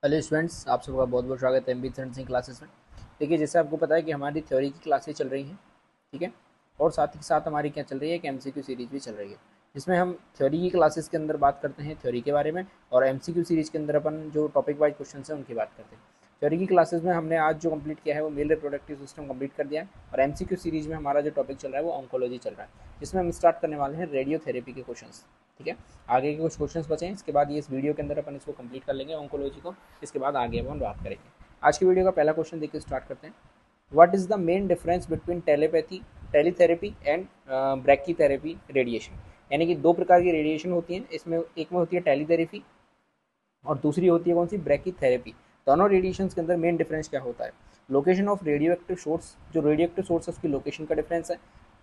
Hello students, आप सबका बहुत बहुत स्वागत है एमबी सिंह क्लासेस में। देखिए, जैसे आपको पता है कि हमारी थ्योरी की क्लासेस चल रही हैं, ठीक है। और साथ ही साथ हमारी क्या चल रही है कि एमसीक्यू सीरीज भी चल रही है, जिसमें हम थ्योरी की क्लासेस के अंदर बात करते हैं थ्योरी के बारे में, और एमसीक्यू सीरीज के अंदर अपन जो टॉपिक वाइज क्वेश्चन हैं उनकी बात करते हैं। थ्योरी की क्लासेस में हमने आज जो कंप्लीट किया है वो मेल रिप्रोडक्टिव सिस्टम कंप्लीट कर दिया है, और एमसीक्यू सीरीज में हमारा जो टॉपिक चल रहा है वो ऑन्कोलॉजी चल रहा है, जिसमें हम स्टार्ट करने वाले हैं रेडियोथेरेपी के क्वेश्चन, ठीक है। आगे के कुछ क्वेश्चंस बचे हैं, इसके बाद ये इस वीडियो के अंदर अपन इसको कंप्लीट कर लेंगे ऑन्कोलॉजी को। इसके बाद आगे अपन बात करेंगे। आज की वीडियो का पहला क्वेश्चन देख के स्टार्ट करते हैं। What is the main difference between telepathy teletherapy and brachytherapy radiation? यानी कि दो प्रकार की रेडिएशन होती है, इसमें एक में होती है टेलीथेरेपी और दूसरी होती है कौन सी, ब्रैकीथेरेपी। दोनों रेडिएशन के अंदर मेन डिफरेंस क्या होता है? Location of radio active source, जो रेडियो एक्टिव सोर्स है उसकी लोकेशन का डिफरेंस है,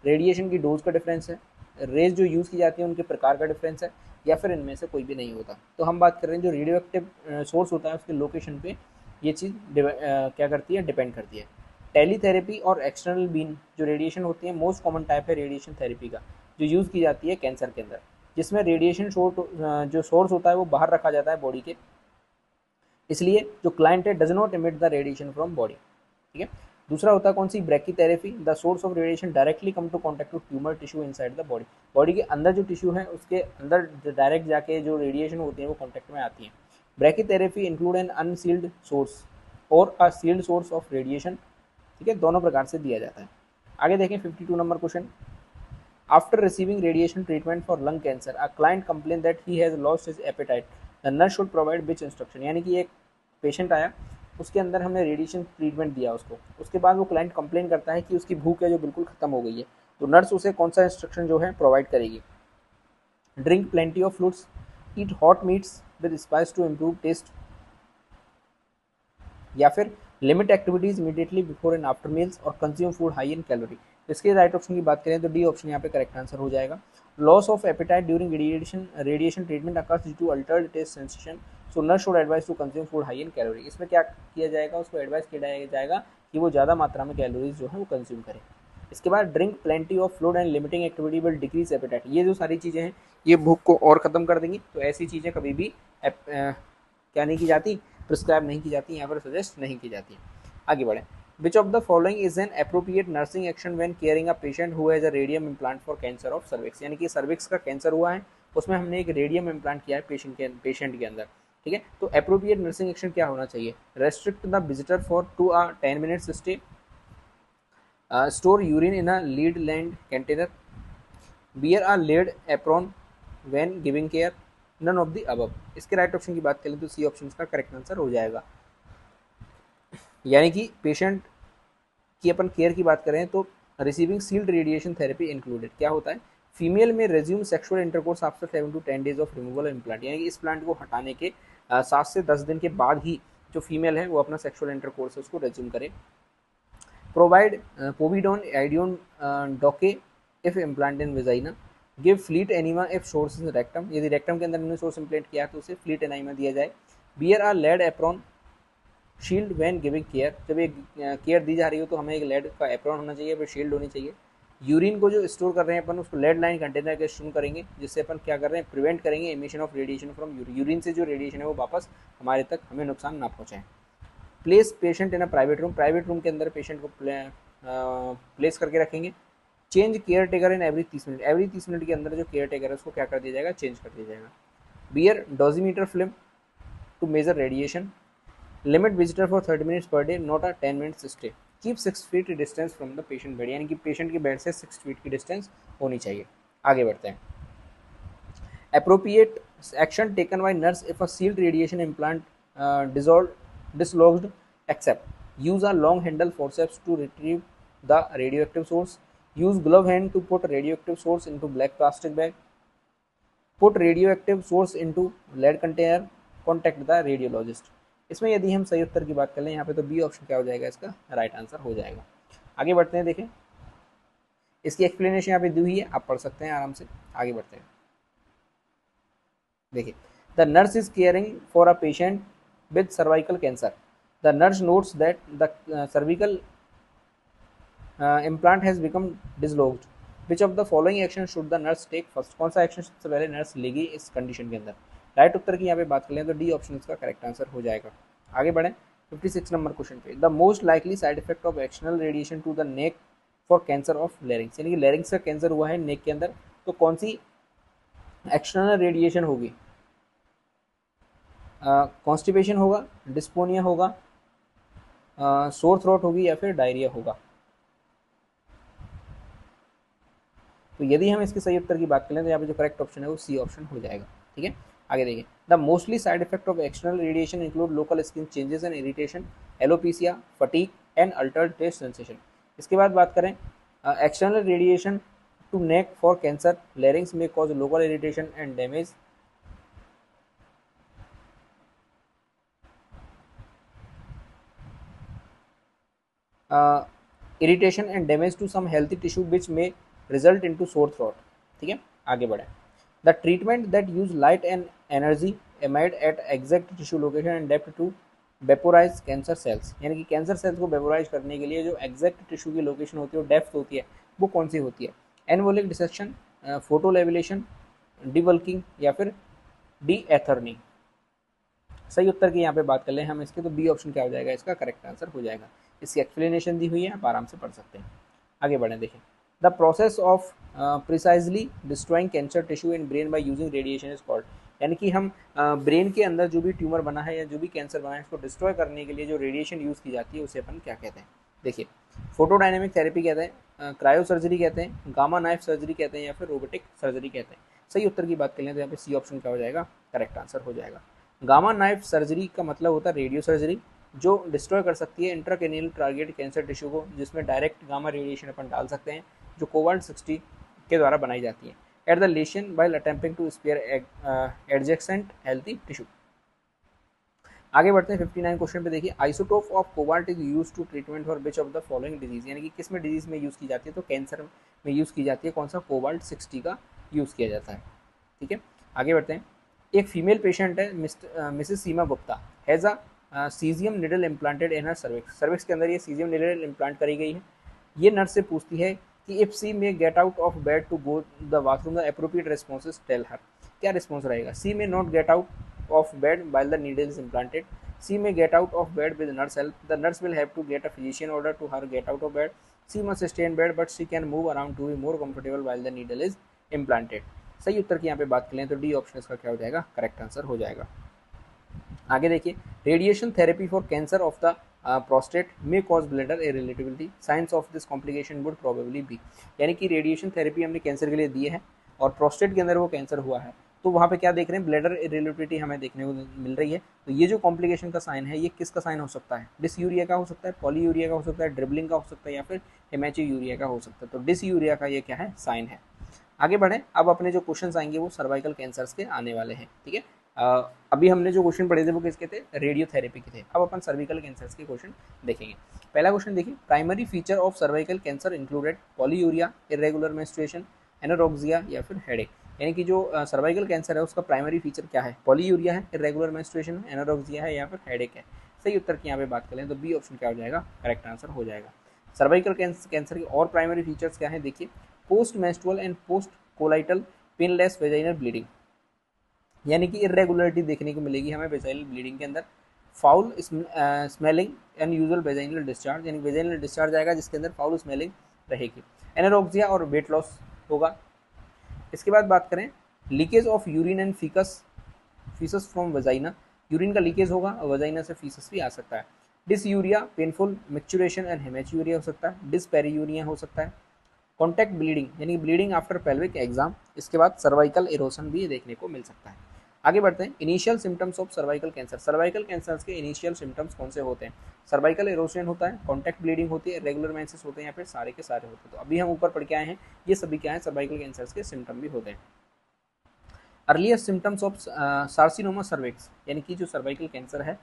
रेडिएशन की डोज का डिफरेंस है, रेज जो यूज़ की जाती है उनके प्रकार का डिफरेंस है, या फिर इनमें से कोई भी नहीं होता। तो हम बात कर रहे हैं जो रेडियो एक्टिव सोर्स होता है उसके लोकेशन पे ये चीज़ क्या करती है, डिपेंड करती है। टेलीथेरेपी और एक्सटर्नल बीम जो रेडिएशन होती है, मोस्ट कॉमन टाइप है रेडिएशन थेरेपी का, जो यूज़ की जाती है कैंसर के अंदर, जिसमें रेडिएशन जो सोर्स होता है वो बाहर रखा जाता है बॉडी के, इसलिए जो क्लाइंट है does not emit the radiation from body, ठीक है। दूसरा होता है कौन सी, brachytherapy. The source of radiation directly come to contact to tumour tissue inside the body. Body के अंदर जो टिश्यू है उसके अंदर डायरेक्ट जाके जो रेडिएशन होती है वो कॉन्टैक्ट में आती है। Brachytherapy include an unsealed source और a sealed source of radiation, ठीक है। दोनों प्रकार से दिया जाता है। आगे देखें 52 number question. After receiving radiation treatment for lung cancer, a client complained that he has lost his appetite. The nurse should provide which instruction? यानी कि एक पेशेंट आया, उसके अंदर हमने रेडिएशन ट्रीटमेंट दिया उसको, उसके बाद वो क्लाइंट कंप्लेन करता है कि उसकी भूख है जो बिल्कुल खत्म हो गई है, तो नर्स उसे कौन सा इंस्ट्रक्शन जो है प्रोवाइड करेगी? Drink plenty of fruits, eat hot meats with spice to improve taste, या फिर limit activities immediately before and after meals, और consume food high in calorie. इसके राइट ऑप्शन की बात करें तो डी ऑप्शन यहाँ पे करेक्ट आंसर हो जाएगा। Loss of appetite during radiation treatment occurs due to altered taste sensation, so nurse should advise to consume food high in calorie. इसमें क्या किया जाएगा, उसको एडवाइस किया जाएगा कि वो ज़्यादा मात्रा में कैलोरीज जो है वो कंज्यूम करे। इसके बाद drink plenty of fluid and limiting activity will decrease appetite. ये जो सारी चीज़ें हैं ये भूख को और ख़त्म कर देंगी, तो ऐसी चीज़ें कभी भी क्या नहीं की जाती, प्रिस्क्राइब नहीं की जाती, यहाँ पर सजेस्ट नहीं की जाती। आगे बढ़े। विच of the following is an appropriate nursing action when caring a patient who has a radium implant for cancer of cervix? यानी कि सर्विक्स का कैंसर हुआ है, उसमें हमने एक रेडियम इम्प्लांट किया है पेशेंट के अंदर, ठीक है। तो अप्रोप्रिएट नर्सिंग एक्शन क्या होना चाहिए? Restrict the visitor for 2 or 10 minutes stay, store urine in a lead lined container, wear a lead apron when giving care, none of the above. इसके राइट ऑप्शन की बात करें तो सी ऑप्शन का correct answer हो जाएगा। यानी कि पेशेंट की अपन केयर की बात करें तो receiving sealed radiation therapy included. क्या होता है? फीमेल में resume sexual intercourse after 7 to 10 days of removal implant, यानी कि इस प्लांट को हटाने के 7 से 10 दिन के बाद ही जो फीमेल है वो अपना सेक्सुअल इंटरकोर्स है उसको रेज्यूम करे। Provide povidone iodine douche if implant in vagina, give fleet enema if source in rectum, यदि रेक्टम के अंदर हमने सोर्स इम्प्लांट किया तो उसे फ्लीट एनिमा दिया जाए। Wear a lead apron shield when giving care, जब एक केयर दी जा रही हो तो हमें एक लेड का एप्रॉन होना चाहिए, फिर शील्ड होनी चाहिए। यूरिन को जो स्टोर कर रहे हैं अपन उसको लेड लाइन कंटेनर के स्टोर करेंगे, जिससे अपन क्या कर रहे हैं, प्रिवेंट करेंगे emission of radiation from urine. Urine से जो रेडिएशन है वो वापस हमारे तक हमें नुकसान ना पहुँचाए। Place patient in a private room, private room के अंदर पेशेंट को प्लेस करके रखेंगे। Change care taker in every 30 minute, every 30 minute के अंदर जो केयर टेकर है उसको क्या कर दिया जाएगा, चेंज कर दिया जाएगा। Wear dosimeter film to measure radiation, limit visitor for 30 minutes per day, not a 10 minutes stay, keep 6 feet distance from the patient bed, यानी कि पेशेंट के बेड से 6 feet की डिस्टेंस होनी चाहिए। आगे बढ़ते हैं। Appropriate action taken by nurse if a sealed radiation implant dislodged, except use a long handle forceps to retrieve the radioactive source, use glove hand to put radioactive source into black plastic bag, put radioactive source into lead container, contact the radiologist। इसमें यदि हम सही उत्तर की बात कर लें यहाँ पे तो बी ऑप्शन क्या हो जाएगा, इसका राइट आंसर हो जाएगा। आगे बढ़ते हैं। देखें इसकी एक्सप्लेनेशन यहाँ पे दी हुई है, आप पढ़ सकते हैं आराम से। आगे बढ़ते हैं। देखिए, the nurse is caring for a patient with cervical cancer, the nurse notes that the cervical implant has become dislodged, which of the following action should the nurse take first? कौन सा एक्शन सबसे पहले nurse लेगी इस condition के अंदर? Right उत्तर की यहाँ पे बात कर लें तो डी ऑप्शन इसका करेक्ट आंसर हो जाएगा। आगे बढ़ें 56 नंबर क्वेश्चन पे। The most likely side effect of external radiation to the neck for cancer of larynx, यानी कि लेरिंग्स का कैंसर हुआ है नेक के अंदर, तो कौन सी एक्सटर्नल रेडिएशन होगी? कॉन्स्टिपेशन होगा, डिस्पोनिया होगा, सोर थ्रोट होगी या फिर डायरिया होगा। तो यदि हम इसके सही उत्तर की बात करें तो यहाँ पे जो करेक्ट ऑप्शन है वो सी ऑप्शन हो जाएगा। ठीक है, आगे देखिए। The mostly side effect of external radiation include local skin changes and irritation, alopecia, fatigue and altered taste sensation. इसके बाद बात करें external radiation to neck for cancer larynx may cause local irritation and damage, irritation and damage to some healthy tissue which may result into sore throat. ठीक है, आगे बढ़े। The treatment that use light and energy aimed at exact tissue location and depth to vaporise cancer cells, यानी कि cancer cells को vaporise करने के लिए जो एग्जैक्ट टिश्यू की लोकेशन होती है और डेप्थ होती है वो कौन सी होती है? एनवोलिक डिसेक्शन, फोटो लेविलेशन, डिबल्किंग या फिर डी एथर्निंग। सही उत्तर की यहाँ पे बात कर लें हम इसके तो बी ऑप्शन क्या हो जाएगा, इसका करेक्ट आंसर हो जाएगा। इसकी एक्सप्लेनेशन दी हुई है, आप आराम से पढ़ सकते हैं। आगे बढ़ें, देखें। The process of precisely destroying cancer tissue in brain by using radiation is called, यानी कि हम ब्रेन के अंदर जो भी ट्यूमर बना है या जो भी कैंसर बना है इसको डिस्ट्रॉय करने के लिए जो रेडिएशन यूज़ की जाती है उसे अपन क्या कहते हैं? देखिए, फोटोडायनेमिक थेरेपी कहते हैं, क्रायो सर्जरी कहते हैं, गामा नाइफ सर्जरी कहते हैं या फिर रोबोटिक सर्जरी कहते हैं। सही उत्तर की बात कर लें तो यहाँ पे सी ऑप्शन क्या हो जाएगा, करेक्ट आंसर हो जाएगा। गामा नाइफ सर्जरी का मतलब होता है रेडियो सर्जरी जो डिस्ट्रॉय कर सकती है इंट्राक्रेनियल टारगेट कैंसर टिश्यू को, जिसमें डायरेक्ट गामा रेडिएशन अपन डाल सकते हैं जो कोबाल्ट 60 के द्वारा बनाई जाती है at the lesion while attempting to spare adjacent healthy tissue. आगे बढ़ते हैं 59 क्वेश्चन पे। देखिए, isotope of cobalt is use to treatment for which of the following disease, यानी कि किस में डिजीज में यूज़ की जाती है? तो कैंसर में यूज़ की जाती है। कौन सा? कोबाल्ट 60 का यूज़ किया जाता है। ठीक है, आगे बढ़ते हैं। एक फीमेल पेशेंट है Mrs Seema Gupta has a caesium needle implanted in her cervix, cervix के अंदर ये सीजियम निडल इम्प्लांट करी गई है। ये नर्स से पूछती है कि if she may get out of bed to go the bathroom the appropriate responses tell her, क्या रिस्पॉन्स रहेगा? She may not get out of bed while the needle is implanted, she may get out of bed with nurse help, the nurse will have to get a physician order to her get out of bed, she must stay in bed but she can move around to be more comfortable while the needle is implanted। सही उत्तर की यहाँ पे बात करें तो D option इसका क्या हो जाएगा, करेक्ट आंसर हो जाएगा। आगे देखिए, radiation therapy for cancer of the prostate may cause bladder irritability, science of this complication would probably be, यानी कि रेडिएशन थेरेपी हमने कैंसर के लिए दी है और प्रोस्टेट के अंदर वो कैंसर हुआ है, तो वहाँ पे क्या देख रहे हैं? ब्लैडर इरिटेबिलिटी हमें देखने को मिल रही है। तो ये जो कॉम्प्लिकेशन का साइन है ये किसका साइन हो सकता है? डिसयूरिया का हो सकता है, पॉलीयूरिया का हो सकता है, ड्रिबलिंग का हो सकता है या फिर हेमेचूरिया का हो सकता है। तो डिसयूरिया का ये क्या है? साइन है। आगे बढ़ें, अब अपने जो क्वेश्चन आएंगे वो सर्वाइकल कैंसर्स के आने वाले हैं। ठीक है, अभी हमने जो क्वेश्चन पढ़े थे वो किसके थे? रेडियोथेरेपी के थे। अब अपन सर्विकल कैंसर्स के क्वेश्चन देखेंगे। पहला क्वेश्चन देखिए, primary feature of cervical cancer included polyuria, irregular menstruation, anorexia या फिर हेडेक, यानी कि जो सर्वाइकल कैंसर है उसका प्राइमरी फीचर क्या है? पॉलीयूरिया है, इरेगुलर मेंस्ट्रुएशन है, एनोरेक्सिया है या फिर हेडेक है। सही उत्तर की यहाँ पे बात करें तो बी ऑप्शन क्या हो जाएगा, करेक्ट आंसर हो जाएगा। सर्वाइकल कैंसर के और प्राइमरी फीचर्स क्या है? देखिए, post menstrual and post coital painless vaginal bleeding, यानी कि इरेगुलरिटी देखने को मिलेगी हमें वेजाइनल ब्लीडिंग के अंदर। Foul smelling and usual vaginal discharge, यानी वेजाइनल डिस्चार्ज आएगा जिसके अंदर फाउल स्मेलिंग रहेगी। एनोरेक्सिया और वेट लॉस होगा। इसके बाद बात करें leakage of urine and faeces from vagina, urine का लीकेज होगा और वेजाइना से फीसस भी आ सकता है। Dysuria, painful micturition and haematuria हो सकता है। डिसपेरियूरिया हो सकता है। कॉन्टैक्ट ब्लीडिंग, यानी ब्लीडिंग आफ्टर पेल्विक एग्जाम। इसके बाद सर्वाइकल इरोशन भी देखने को मिल सकता है। आगे बढ़ते हैं, initial symptoms of cervical cancer. Cervical cancer के इनिशियल सिम्टम्स कौन से होते हैं? सर्वाइकल इरोशन होता है, कॉन्टैक्ट ब्लीडिंग होती है, रेगुलर मेंसेस होते हैं या फिर सारे के सारे होते हैं। तो अभी हम ऊपर पढ़ के आए हैं, ये सभी क्या है? सर्वाइकल कैंसर के सिम्टम भी होते हैं। अर्लीस्ट सिम्टम्स ऑफ सार्सिनोमा सर्विक्स, यानी कि जो सर्वाइकल कैंसर है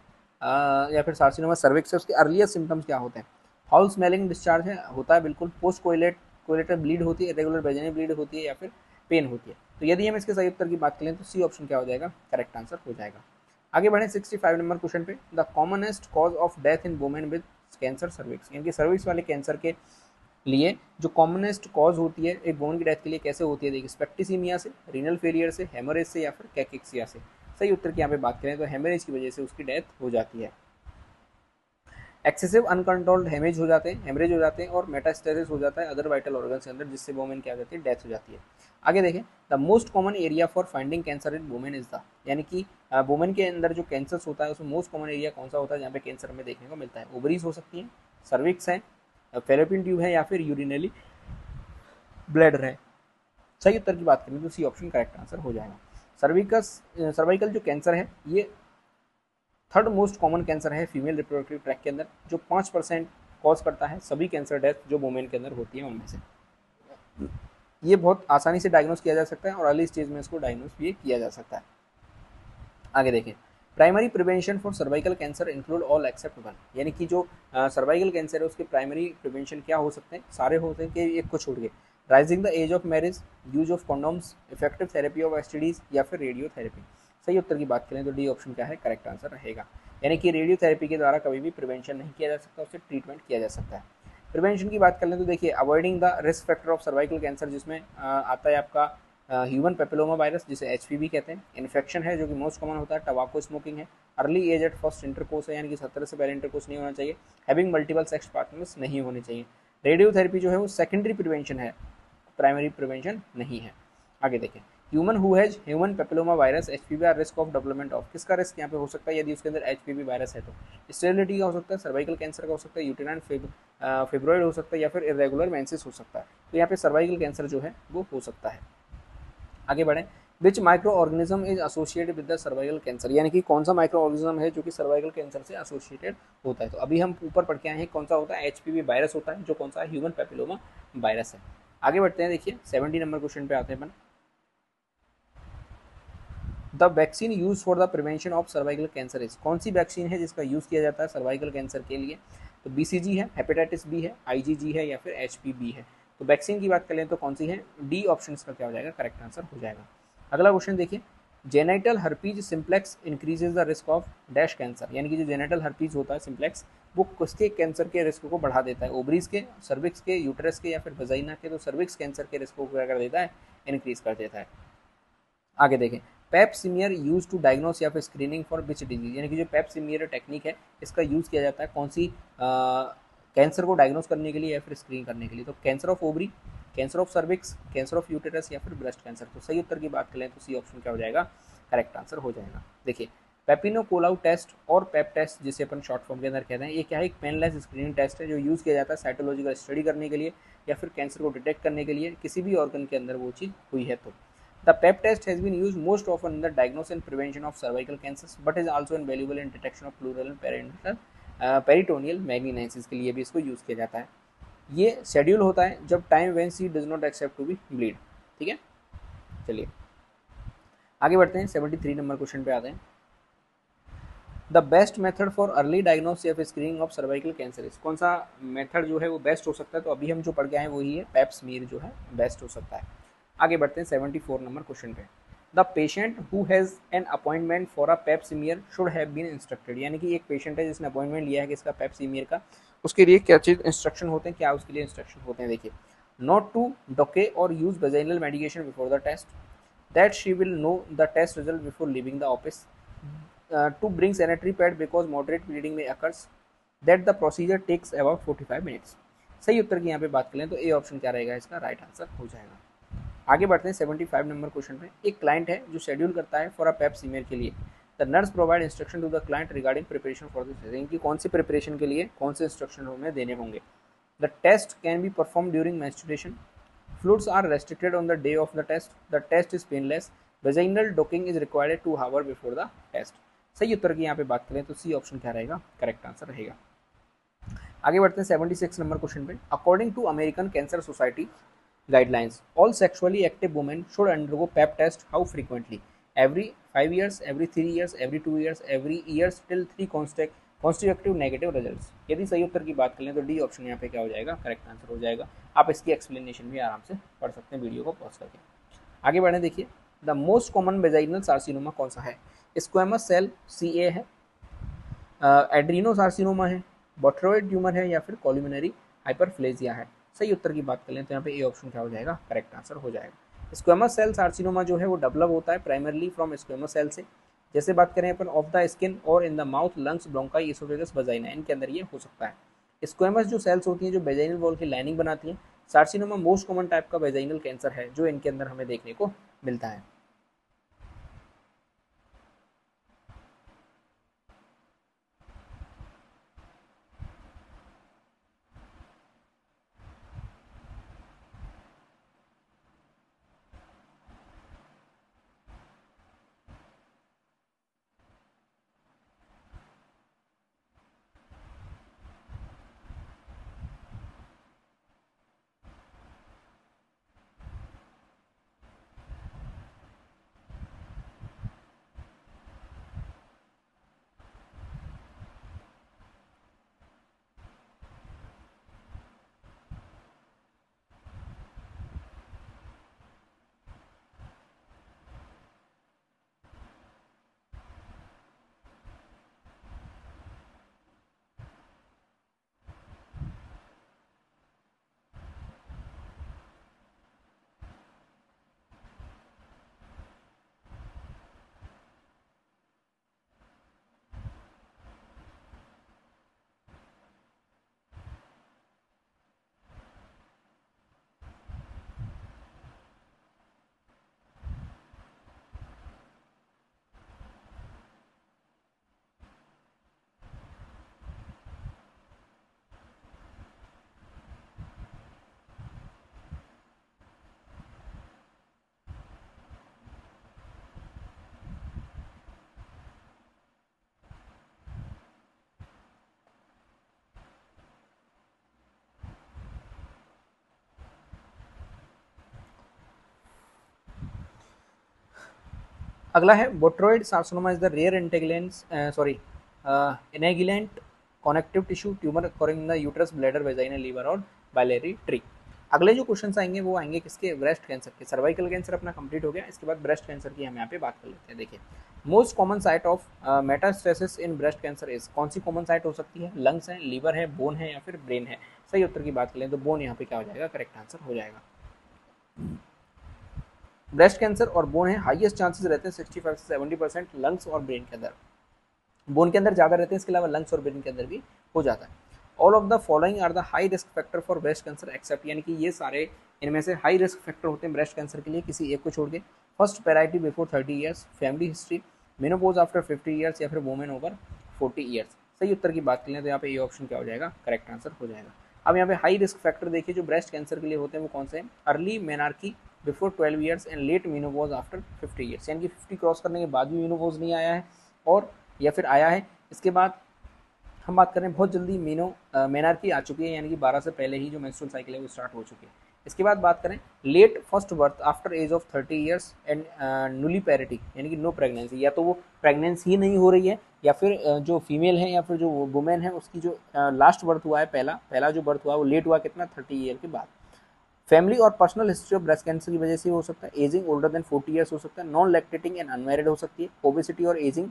या फिर सार्सिनोमा सर्विक्स है उसके अर्लीस्ट सिम्टम्स क्या होते हैं? फाउल स्मेलिंग डिस्चार्ज है, होता है बिल्कुल। पोस्ट कोलेटर ब्लीड होती है, रेगुलर वेजाइनल ब्लीड होती है या फिर पेन होती है। तो यदि हम इसके सही उत्तर की बात करें तो सी ऑप्शन क्या हो जाएगा, करेक्ट आंसर हो जाएगा। आगे बढ़े 65 नंबर क्वेश्चन पे। The commonest cause of death in women with cancer cervix, यानी कि सर्विक्स वाले कैंसर के लिए जो कॉमनेस्ट कॉज होती है एक वुमेन की डेथ के लिए कैसे होती है? देखिए, स्पेक्टिसीमिया से, रीनल फेलियर से, हेमोरेज से या फिर कैकिक्सिया से। सही उत्तर की यहाँ पे बात करें तो हेमरेज की वजह से उसकी डेथ हो जाती है। एक्सेसिव अनकंट्रोल्ड हेमेज हो जाते हैं, हेमरेज हो जाते हैं और मेटास्टेसिस हो जाता है अदर वाइटल ऑर्गन के अंदर, जिससे वोमेन क्या हो जाती है, डेथ हो जाती है। आगे देखें, the most common area for finding cancer in women is the, यानी कि वुमेन के अंदर जो कैंसर होता है उसमें मोस्ट कॉमन एरिया कौन सा होता है जहाँ पे कैंसर हमें देखने को मिलता है? ओवरीज हो सकती है, सर्विक्स है, फेलोपियन ट्यूब है, या फिर यूरिनरी ब्लैडर है। सही उत्तर की बात करें तो सी ऑप्शन करेक्ट आंसर हो जाएगा। सर्वाइकल जो कैंसर है ये थर्ड मोस्ट कॉमन कैंसर है फीमेल रिप्रोडक्टिव ट्रैक के अंदर, जो 5% कॉज करता है सभी कैंसर डेथ जो वुमेन के अंदर होती है उनमें से। ये बहुत आसानी से डायग्नोस किया जा सकता है और अर्ली स्टेज में इसको डायग्नोस भी किया जा सकता है। आगे देखें, primary prevention for cervical cancer include all except one, यानी कि जो सर्वाइकल कैंसर है उसके प्राइमरी प्रिवेंशन क्या हो सकते हैं? सारे हो सकते हैं कि एक को छोड़ के। Raising the age of marriage, use of condoms, effective therapy of STDs, या फिर रेडियोथेरेपी। सही उत्तर की बात करें तो डी ऑप्शन क्या है, करेक्ट आंसर रहेगा। यानी कि रेडियोथेरेपी के द्वारा कभी भी प्रिवेंशन नहीं किया जा सकता, उससे ट्रीटमेंट किया जा सकता है। प्रिवेंशन की बात कर लें तो देखिए, avoiding the risk factor of cervical cancer, जिसमें आता है आपका ह्यूमन पेपिलोमा वायरस जिसे एचपीवी कहते हैं, इन्फेक्शन है जो कि मोस्ट कॉमन होता है, टबाको स्मोकिंग है, early age at first intercourse है, यानी कि 17 से पहले इंटरकोर्स नहीं होना चाहिए, हैविंग मल्टीपल सेक्स पार्टनर्स नहीं होने चाहिए। रेडियोथेरेपी जो है वो सेकेंडरी प्रिवेंशन है, प्राइमरी प्रिवेंशन नहीं है। आगे देखें, human who has human papilloma virus HPV are risk of development of, किसका रिस्क यहाँ पे हो सकता है यदि उसके अंदर एचपीवी वायरस है? तो स्टेरिलिटी का हो सकता है, सर्वाइकल कैंसर का हो सकता है, यूटेराइन फिब्रॉइड हो सकता है, या फिर इरेगुलर मेंसेस हो सकता है। तो यहाँ पे सर्वाइकल कैंसर जो है वो हो सकता है। आगे बढ़ें, which microorganism is associated with the cervical cancer, यानी कि कौन सा माइक्रो ऑर्गेनिज्म है जो कि सर्वाइकल कैंसर से एसोसिएटेड होता है? तो अभी हम ऊपर पढ़ के आए हैं कौन सा होता है, एचपीवी वायरस होता है, जो कौन सा है, ह्यूमन पेपिलोमा वायरस है। आगे बढ़ते हैं, देखिए 70 नंबर क्वेश्चन पे आते हैं अपन। The vaccine use for the prevention of cervical cancer is, कौन सी वैक्सीन है जिसका यूज किया जाता है सर्वाइकल कैंसर के लिए? तो बीसीजी है, हेपेटाइटिस बी है, आईजीजी है, या फिर एचपीवी है। तो वैक्सीन की बात करें तो कौन सी है? डी ऑप्शन का क्या हो जाएगा, करेक्ट आंसर हो जाएगा। अगला क्वेश्चन देखिए, genital herpes simplex increases the risk of dash cancer, यानी कि जो जेनाइटल हर्पीज होता है सिंप्लेक्स, वो किसके कैंसर के रिस्क को बढ़ा देता है? ओवरीज के, सर्विक्स के, यूट्रस के, या फिर वजाइना के? तो सर्विक्स कैंसर के रिस्क को क्या कर देता है, इंक्रीज कर देता है। आगे देखें, पेप सीमियर यूज टू डायग्नोस या फिर स्क्रीनिंग फॉर विच डिजीज, यानी कि जो पेप सीमियर टेक्निक है इसका यूज किया जाता है कौन सी कैंसर को डायग्नोस करने के लिए या फिर स्क्रीन करने के लिए? तो cancer of ovary, cancer of cervix, cancer of uterus, या फिर ब्रेस्ट कैंसर। तो सही उत्तर की बात करें तो सी ऑप्शन क्या हो जाएगा, करेक्ट आंसर हो जाएगा। देखिए, पेपिनोकोलाउ टेस्ट और पेप टेस्ट जिसे अपन शॉर्ट फॉर्म के अंदर कहते हैं, ये क्या है, एक पेनलेस स्क्रीनिंग टेस्ट है जो यूज़ किया जाता है साइटोलॉजिकल स्टडी करने के लिए या फिर कैंसर को डिटेक्ट करने के लिए किसी भी ऑर्गन के अंदर वो चीज़ हुई है। तो the Pap test has been used most often in the diagnosis and prevention of cervical cancers but is also invaluable in detection of pleural and peritoneal malignancies के लिए भी इसको यूज़ किया जाता है। ये शेड्यूल होता है जब time when she does not expect to be bleed. ठीक है, चलिए आगे बढ़ते हैं, 73 नंबर क्वेश्चन पे आते हैं। The best method for early diagnosis या फिर screening of cervical cancer is, कौन सा मेथड जो है वो बेस्ट हो सकता है? तो अभी हम जो पढ़ के आए वही है, पेप स्मीयर जो है बेस्ट हो सकता है। आगे बढ़ते हैं 74 नंबर क्वेश्चन पे। The patient who has an appointment for a pap smear should have been instructed, यानी कि एक पेशेंट है जिसने अपॉइंटमेंट लिया है किसका, पेप स्मीयर का, उसके लिए क्या चीज़ इंस्ट्रक्शन होते हैं, क्या उसके लिए इंस्ट्रक्शन होते हैं? देखिए, नॉट टू डोके और use vaginal medication before the test, that she will know the test result before leaving the office, to bring sanitary pad because moderate bleeding may occurs, that the procedure takes about 45 minutes। सही उत्तर की यहाँ पे बात करें तो A option क्या रहेगा, इसका राइट आंसर हो जाएगा। आगे बढ़ते हैं 75 नंबर क्वेश्चन पे। एक क्लाइंट है जो शेड्यूल करता है फॉर अ पेप सीमियर के लिए, the nurse provide instruction to the client regarding preparation for this, इनकी कौन सी प्रिपरेशन के लिए कौन से इंस्ट्रक्शन हमें देने होंगे? The test can be perform during menstruation, fluids are restricted on the day of the test is painless, vaginal docking is required 2 hours before the test। सही उत्तर की यहाँ पे बात करें तो सी ऑप्शन क्या रहेगा, करेक्ट आंसर रहेगा। आगे बढ़ते हैं 76 नंबर क्वेश्चन पे। According to American cancer society guidelines, all sexually active women should undergo pap test how frequently? Every 5 years, every 3 years, every 2 years, every years till 3 constitutive negative results. यदि सही उत्तर की बात करें तो डी ऑप्शन यहाँ पे क्या हो जाएगा, करेक्ट आंसर हो जाएगा। आप इसकी एक्सप्लेनेशन भी आराम से पढ़ सकते हैं वीडियो को पॉज करके। आगे बढ़े, देखिए द मोस्ट कॉमन वेजाइनल सार्सिनोमा कौन सा है? स्क्वेमस सेल CA है, एड्रीनोसार्सिनोमा है, बोट्रोइड ट्यूमर है, या फिर कॉल्यूमिनरी हाइपरप्लेजिया है। सही उत्तर की बात करें तो यहाँ पे ए ऑप्शन क्या हो जाएगा, करेक्ट आंसर हो जाएगा। स्क्वेमस सेल सार्सिनोमा जो है वो डेवलप होता है प्राइमरली फ्रॉम स्क्वेमस सेल से, जैसे बात करें अपन ऑफ द स्किन और in the mouth, lungs, bronchi, oesophagus, vagina, इनके अंदर ये हो सकता है। स्क्वेमस जो सेल्स होती हैं जो वेजाइनल वॉल की लाइनिंग बनाती हैं। कार्सिनोमा मोस्ट कॉमन टाइप का वेजाइनल कैंसर है जो इनके अंदर हमें देखने को मिलता है। अगला है botryoid carcinoma is the rare malignant connective tissue tumour occurring in the uterus, bladder, vagina, liver और biliary ट्री। अगले जो क्वेश्चन आएंगे वो आएंगे किसके, ब्रेस्ट कैंसर के। सर्वाइकल कैंसर अपना कंप्लीट हो गया, इसके बाद ब्रेस्ट कैंसर की हम यहाँ पे बात कर लेते हैं। देखिए most common site of metastasis in breast cancer is, कौन सी कॉमन साइट हो सकती है, लंग्स है, लीवर है, बोन है या फिर ब्रेन है। सही उत्तर की बात करें तो बोन यहाँ पे क्या हो जाएगा, करेक्ट आंसर हो जाएगा। ब्रेस्ट कैंसर और बोन है हाईएस्ट चांसेस रहते हैं 65 से 70%, लंग्स और ब्रेन के अंदर, बोन के अंदर ज़्यादा रहते हैं, इसके अलावा लंग्स और ब्रेन के अंदर भी हो जाता है। All of the following are the high risk factor for breast cancer except, यानी कि ये सारे इनमें से हाई रिस्क फैक्टर होते हैं ब्रेस्ट कैंसर के लिए किसी एक को छोड़ के। First parity before 30 years, family history, menopause after 50 years या फिर वुमेन ओवर 40 ईयर्स। सही उत्तर की बात करें तो यहाँ पे ये ऑप्शन क्या हो जाएगा, करेक्ट आंसर हो जाएगा। अब यहाँ पे हाई रिस्क फैक्टर देखिए जो ब्रेस्ट कैंसर के लिए होते हैं वो कौन से हैं, early menarche before 12 years and let menopause after 50 years, यानी कि 50 क्रॉस करने के बाद भी मेनोपॉज नहीं आया है और या फिर आया है। इसके बाद हम बात करें बहुत जल्दी मेनार्की आ चुकी है, यानी कि 12 से पहले ही जो मेंस्ट्रुअल साइकिल है वो स्टार्ट हो चुकी है। इसके बाद बात करें late first birth after age of 30 years and nulliparity, यानी कि नो प्रेगनेंसी, या तो वो प्रेगनेंसी ही नहीं हो रही है या फिर जो फीमेल है या फिर जो वुमेन है उसकी जो लास्ट बर्थ हुआ है, पहला जो बर्थ हुआ है वो लेट हुआ कितना, 30 ईयर के बाद। फैमिली और personal history of breast cancer की वजह से हो सकता है, एजिंग ओल्डर देन 40 ईयर्स हो सकता है, नॉन लैक्टेटिंग एंड अनमैरिड हो सकती है, ओबेसिटी और एजिंग,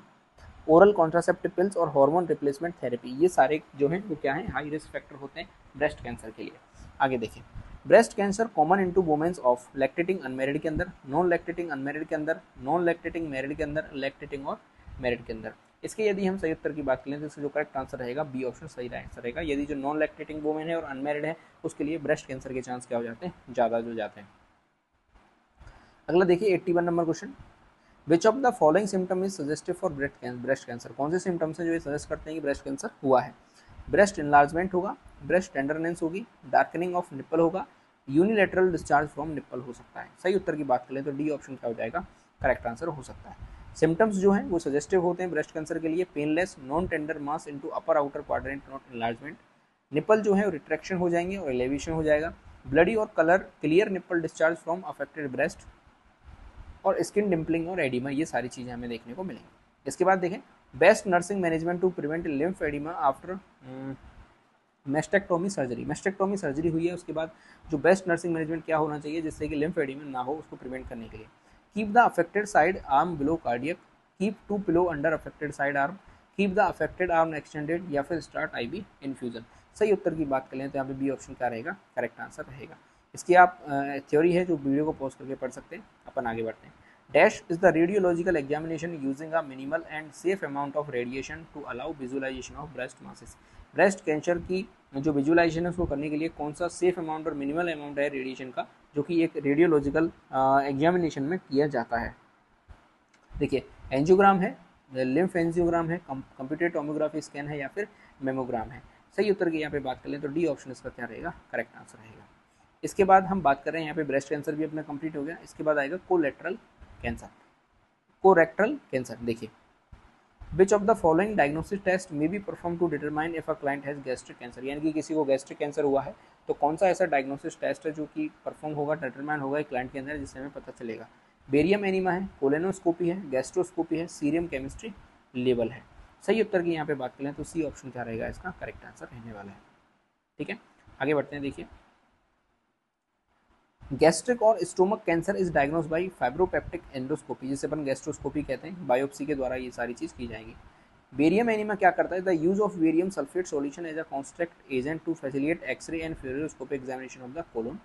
ओरल कॉन्ट्रासेप्टिव पिल्स और हार्मोन रिप्लेसमेंट थेरेपी, ये सारे जो हैं वो क्या हैं, हाई रिस्क फैक्टर होते हैं ब्रेस्ट कैंसर के लिए। आगे देखिए breast cancer common into womens of lactating unmarried के अंदर, नॉन लैक्टेटिंग अनमैरिड के अंदर, नॉन लैक्टेटिंग मैरिड के अंदर, लैक्टेटिंग और मैरिड के अंदर। इसके यदि हम सही उत्तर की बात करें तो इसका जो करेक्ट आंसर रहेगा बी ऑप्शन सही आंसर रहेगा। यदि जो नॉन लैक्टेटिंग वुमेन है और अनमैरिड है उसके लिए ब्रेस्ट कैंसर के चांस क्या हो जाते हैं, ज़्यादा जो जाते हैं। अगला देखिए 81 number question, which of the following symptom is suggestive for breast cancer, कौन से सिम्टम्स हैं जो ये सजेस्ट करते हैं कि ब्रेस्ट कैंसर हुआ है। ब्रेस्ट इनलार्जमेंट होगा, ब्रेस्ट टेंडरनेस होगी, डार्कनिंग ऑफ निप्पल होगा, यूनिलेटरल डिस्चार्ज फ्रॉम निप्पल हो सकता है। सही उत्तर की बात करें तो डी ऑप्शन क्या हो जाएगा, करेक्ट आंसर हो सकता है। सिम्टम्स जो हैं वो सजेस्टिव होते हैं ब्रेस्ट कैंसर के लिए, painless, non tender mass into upper outer quadrant not enlargement, nipple जो है रिट्रैक्शन हो जाएंगे और एलिवेशन हो जाएगा, ब्लडी और colour clear nipple discharge from affected breast, और स्किन डिम्पलिंग और एडिमा, ये सारी चीज़ें हमें देखने को मिलेंगी। इसके बाद देखें best nursing management to prevent lymphoedema after mastectomy surgery, mastectomy surgery हुई है उसके बाद जो बेस्ट नर्सिंग मैनेजमेंट क्या होना चाहिए जिससे कि लिम्फ एडिमा ना हो, उसको प्रिवेंट करने के लिए। Keep the affected side arm below cardiac, keep to pillow under affected side arm, keep the affected arm extended या फिर स्टार्ट आईवी इन्फ्यूजन। सही उत्तर की बात करें तो यहाँ पे बी ऑप्शन क्या रहेगा, करेक्ट आंसर रहेगा। इसकी आप थ्योरी है जो वीडियो को पॉज करके पढ़ सकते हैं। अपन आगे बढ़ते हैं। Dash is the radiological examination using a minimal and safe amount of radiation to allow visualisation of breast masses. Breast cancer की जो विजुअलाइजेशन है उसको करने के लिए कौन सा सेफ अमाउंट और मिनिमल अमाउंट है रेडिएशन का, जो कि एक रेडियोलॉजिकल एग्जामिनेशन में किया जाता है। देखिए एंजियोग्राम है, लिम्फ एंजियोग्राम है, कंप्यूटेड टोमोग्राफी स्कैन है, या फिर मेमोग्राम है। सही उत्तर की यहाँ पे बात कर लें तो डी ऑप्शन इसका क्या रहेगा, करेक्ट आंसर रहेगा। इसके बाद हम बात कर रहे हैं यहाँ पे ब्रेस्ट कैंसर भी अपना कंप्लीट हो गया। इसके बाद आएगा कोलेट्रल कैंसर, कोरेक्टल कैंसर। देखिए which of the following diagnosis test may be perform to determine if a client has gastric cancer, यानी कि किसी को गैस्ट्रिक कैंसर हुआ है तो कौन सा ऐसा डायग्नोसिस टेस्ट है जो कि परफॉर्म होगा, डिटरमाइन होगा एक क्लाइंट के अंदर, जिससे हमें पता चलेगा। बेरियम एनीमा है, कोलेनोस्कोपी है, गैस्ट्रोस्कोपी है, सीरियम केमिस्ट्री लेवल है। सही उत्तर की यहाँ पे बात करें तो सी ऑप्शन क्या रहेगा इसका करेक्ट आंसर रहने वाला है। ठीक है, आगे बढ़ते हैं। देखिए गैस्ट्रिक और stomach cancer is diagnose by fibreoptic endoscopy, जिसे अपन गैस्ट्रोस्कोपी कहते हैं, बायोप्सी के द्वारा ये सारी चीज़ की जाएगी। बेरियम एनीमा क्या करता है, the use of barium sulphate solution as a contrast agent to facilitate x-ray and fluoroscopic examination of the colon.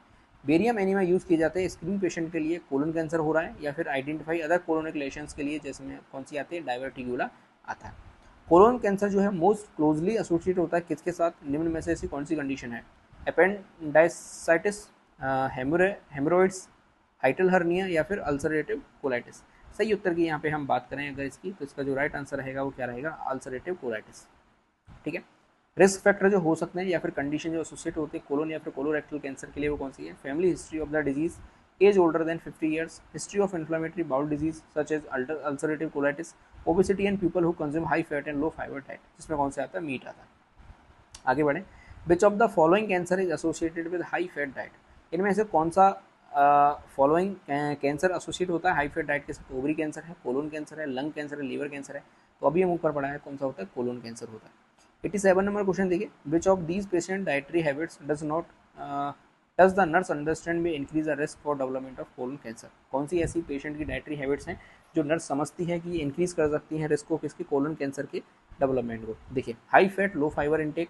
Barium enema use किए जाते हैं स्क्रीन पेशेंट के लिए कोलन कैंसर हो रहा है, या फिर आइडेंटिफाई अदर कोलोनिक लेशंस के लिए, जिसमें कौन सी आती है, डाइवर्टिक्यूला आता है। कोलोन कैंसर जो है मोस्ट क्लोजली एसोसिएट होता है किसके साथ, निम्न में से ऐसी कौन सी कंडीशन है, एपेंडाइसाइटिस, हेमरोइड्स, हाइटल हर्निया, या फिर अल्सरेटिव कोलाइटिस। सही उत्तर की यहाँ पे हम बात करें अगर इसकी, तो इसका जो राइट आंसर रहेगा वो क्या रहेगा, अल्सरेटिव कोलाइटिस। ठीक है, रिस्क फैक्टर जो हो सकते हैं या फिर कंडीशन जो एसोसिएट होते हैं कोलोन या फिर कोलोरेक्टल कैंसर के लिए, वो कौन सी है, family history of the disease, age older than 50 years, history of inflammatory bowel disease such as ulcerative colitis, obesity and people who consume high fat and low fibre diet, जिसमें कौन सा आता है, मीट आता है। आगे बढ़े, विच of the following cancer is associated with high fat diet, इनमें से कौन सा फॉलोइंग कैंसर एसोसिएट होता है हाई फैट डाइट के साथ, ओवरी कैंसर है, कोलोन कैंसर है, लंग कैंसर है, लीवर कैंसर है। तो अभी हम ऊपर पढ़ा है कौन सा होता है, कोलोन कैंसर होता है। 87 नंबर क्वेश्चन देखिए, which of these patient dietary habits does the nurse understand may increase the risk for development of colon cancer, कौन सी ऐसी पेशेंट की डाइटरी हैबिट्स हैं जो नर्स समझती है कि ये इंक्रीज कर सकती हैं रिस्क को, किसके, कोलोन कैंसर के डेवलपमेंट को। देखिए high fat low fibre intake,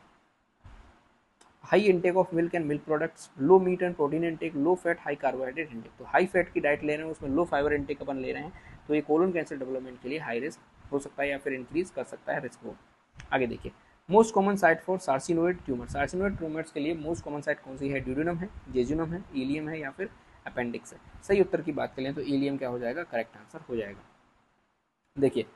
high intake of milk and milk products, low meat and protein intake, low fat high carbohydrate intake. तो हाई फैट की डाइट ले रहे हैं, उसमें लो फाइबर इंटेक अपन ले रहे हैं, तो ये कोलोन कैंसर डेवलपमेंट के लिए हाई रिस्क हो सकता है या फिर इंक्रीज कर सकता है रिस्क को। आगे देखिए, most common site for carcinoid tumour, carcinoid tumours के लिए मोस्ट कॉमन साइट कौन सी है, ड्यूडेनम है, जेजुनम है, इलियम है, या फिर अपेंडिक्स है। सही उत्तर की बात करें तो इलियम क्या हो जाएगा, करेक्ट आंसर हो जाएगा। देखिए